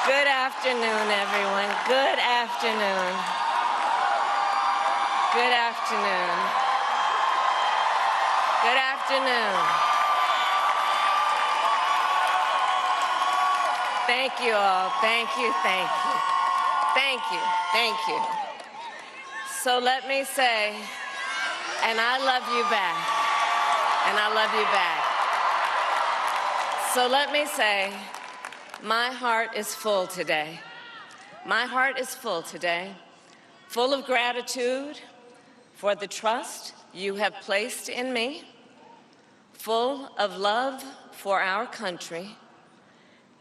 Good afternoon, everyone. Good afternoon. Good afternoon. Good afternoon. Thank you all. Thank you, thank you. Thank you, thank you. So let me say, and I love you back, and I love you back. So let me say, my heart is full today. My heart is full today, full of gratitude for the trust you have placed in me, full of love for our country,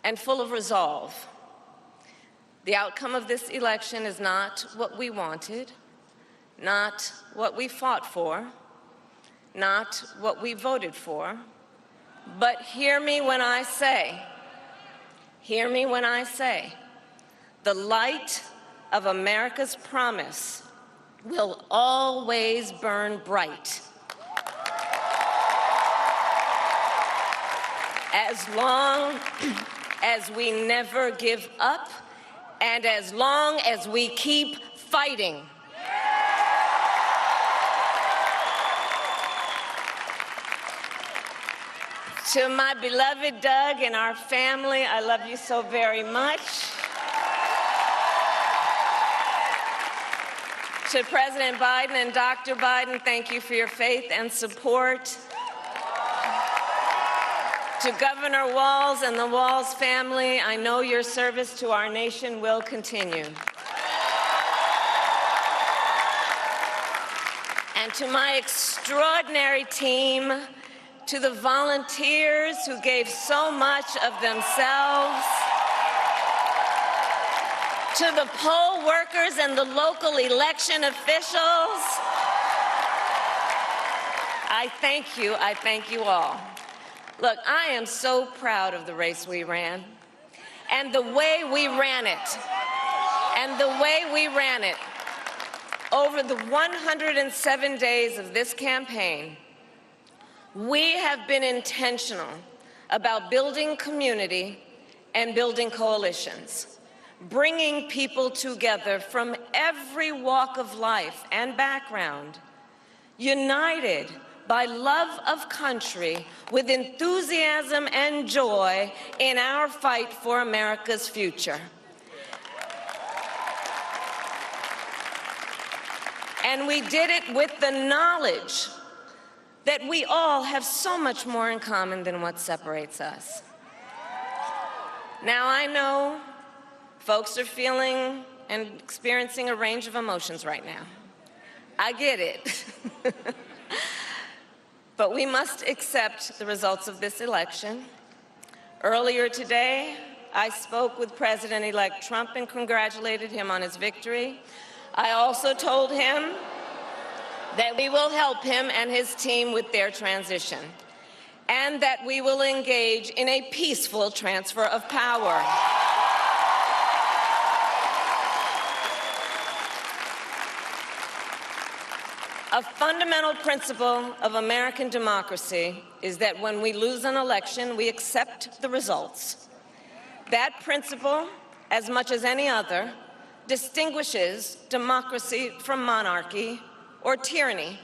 and full of resolve. The outcome of this election is not what we wanted, not what we fought for, not what we voted for, but hear me when I say, the light of America's promise will always burn bright. As long as we never give up, and as long as we keep fighting. To my beloved Doug and our family, I love you so very much. To President Biden and Dr. Biden, thank you for your faith and support. To Governor Walz and the Walz family, I know your service to our nation will continue. And to my extraordinary team, to the volunteers who gave so much of themselves, to the poll workers and the local election officials, I thank you all. Look, I am so proud of the race we ran, and the way we ran it, Over the 107 days of this campaign, we have been intentional about building community and building coalitions, bringing people together from every walk of life and background, united by love of country with enthusiasm and joy in our fight for America's future. And we did it with the knowledge that we all have so much more in common than what separates us. Now, I know folks are feeling and experiencing a range of emotions right now. I get it. But we must accept the results of this election. Earlier today, I spoke with President-elect Trump and congratulated him on his victory. I also told him that we will help him and his team with their transition, and that we will engage in a peaceful transfer of power. A fundamental principle of American democracy is that when we lose an election, we accept the results. That principle, as much as any other, distinguishes democracy from monarchy or tyranny.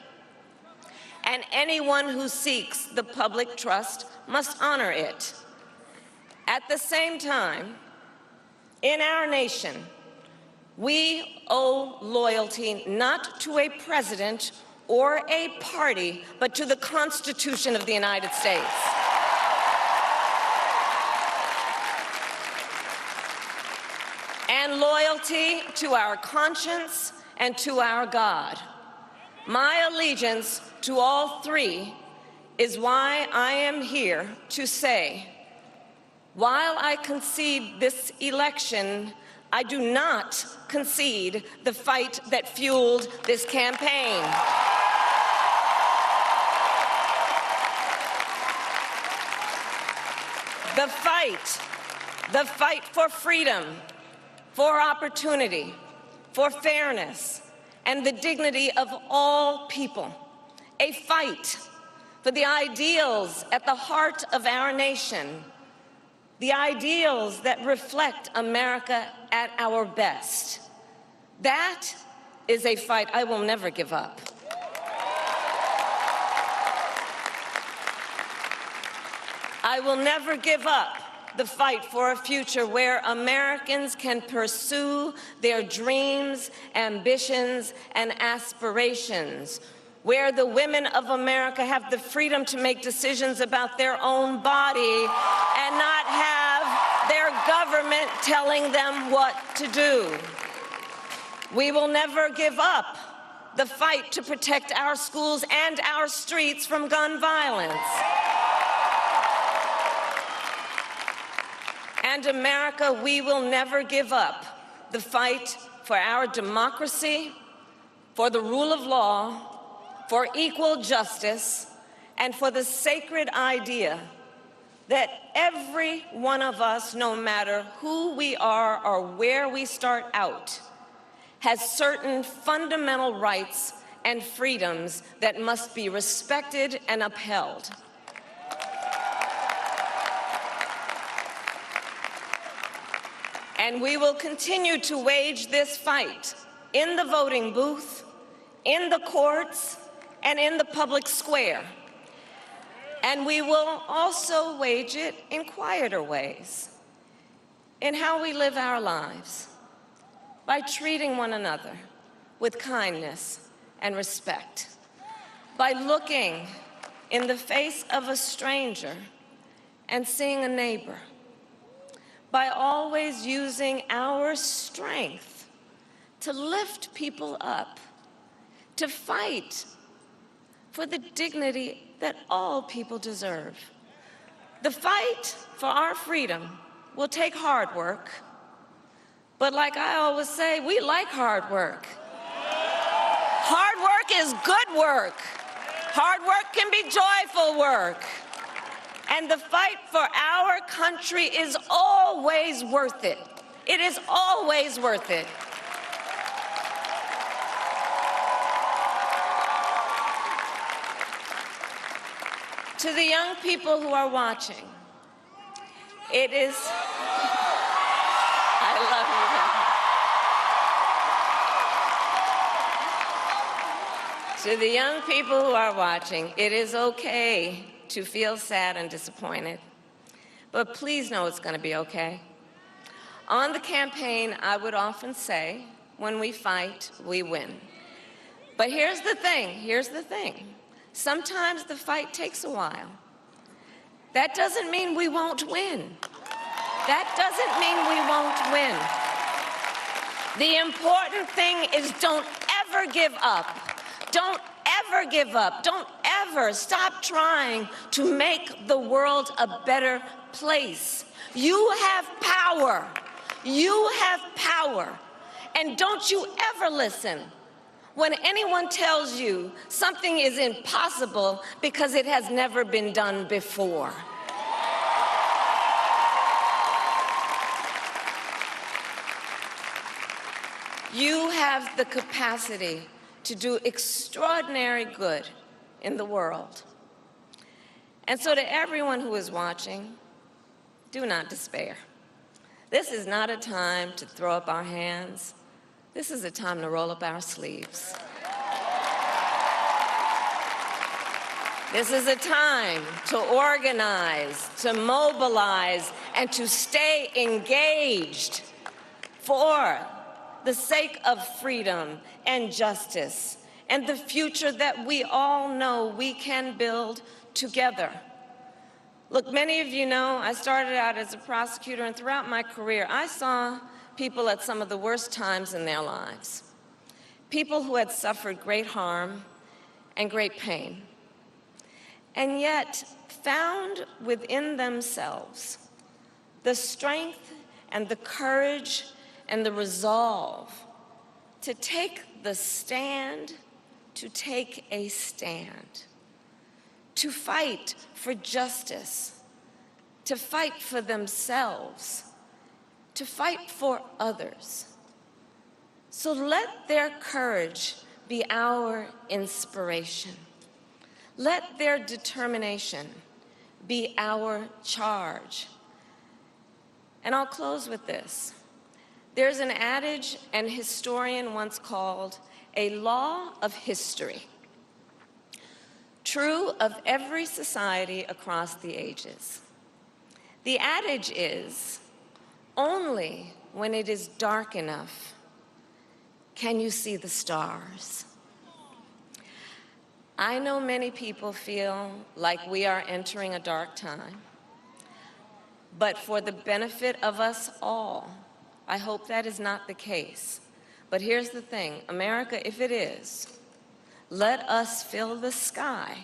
And anyone who seeks the public trust must honor it. At the same time, in our nation, we owe loyalty not to a president or a party, but to the Constitution of the United States. And loyalty to our conscience and to our God. My allegiance to all three is why I am here to say, while I concede this election, I do not concede the fight that fueled this campaign. The fight for freedom, for opportunity, for fairness, and the dignity of all people. A fight for the ideals at the heart of our nation. the ideals that reflect America at our best. That is a fight I will never give up. I will never give up the fight for a future where Americans can pursue their dreams, ambitions, and aspirations, where the women of America have the freedom to make decisions about their own body and not have their government telling them what to do. We will never give up the fight to protect our schools and our streets from gun violence. And America, we will never give up the fight for our democracy, for the rule of law, for equal justice, and for the sacred idea that every one of us, no matter who we are or where we start out, has certain fundamental rights and freedoms that must be respected and upheld. And we will continue to wage this fight in the voting booth, in the courts, and in the public square. And we will also wage it in quieter ways, in how we live our lives, by treating one another with kindness and respect, by looking in the face of a stranger and seeing a neighbor, by always using our strength to lift people up, to fight for the dignity that all people deserve. The fight for our freedom will take hard work, but like I always say, we like hard work. Hard work is good work. Hard work can be joyful work. And the fight for our country is always worth it. It is always worth it. To the young people who are watching, it is, I love you. To the young people who are watching, it is okay to feel sad and disappointed, but please know it's going to be okay. On the campaign, I would often say, when we fight, we win. But here's the thing. Sometimes the fight takes a while. That doesn't mean we won't win. That doesn't mean we won't win. The important thing is don't ever give up. Don't ever give up. Don't ever stop trying to make the world a better place. You have power. You have power. And don't you ever listen when anyone tells you something is impossible because it has never been done before. You have the capacity to do extraordinary good in the world. And so to everyone who is watching, do not despair. This is not a time to throw up our hands. This is a time to roll up our sleeves. This is a time to organize, to mobilize, and to stay engaged for the sake of freedom and justice and the future that we all know we can build together. Look, many of you know I started out as a prosecutor, and throughout my career, I saw people at some of the worst times in their lives. People who had suffered great harm and great pain, and yet found within themselves the strength and the courage and the resolve to take the stand, to take a stand, to fight for justice, to fight for themselves, to fight for others. So let their courage be our inspiration. Let their determination be our charge. And I'll close with this. There's an adage an historian once called a law of history, true of every society across the ages. The adage is, only when it is dark enough can you see the stars. I know many people feel like we are entering a dark time, but for the benefit of us all, I hope that is not the case. But here's the thing, America, if it is, let us fill the sky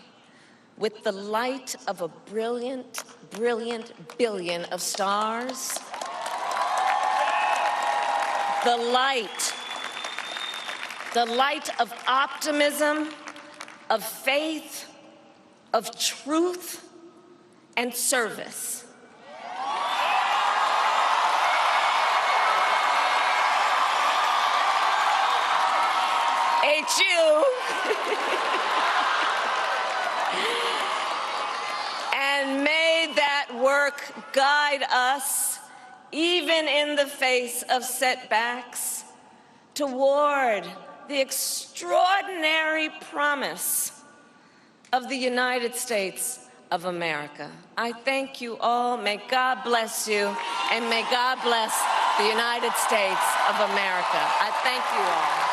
with the light of a brilliant, brilliant billion of stars. The light of optimism, of faith, of truth, and service. HU. And may that work guide us, even in the face of setbacks, toward the extraordinary promise of the United States of America. I thank you all. May God bless you, and may God bless the United States of America. I thank you all.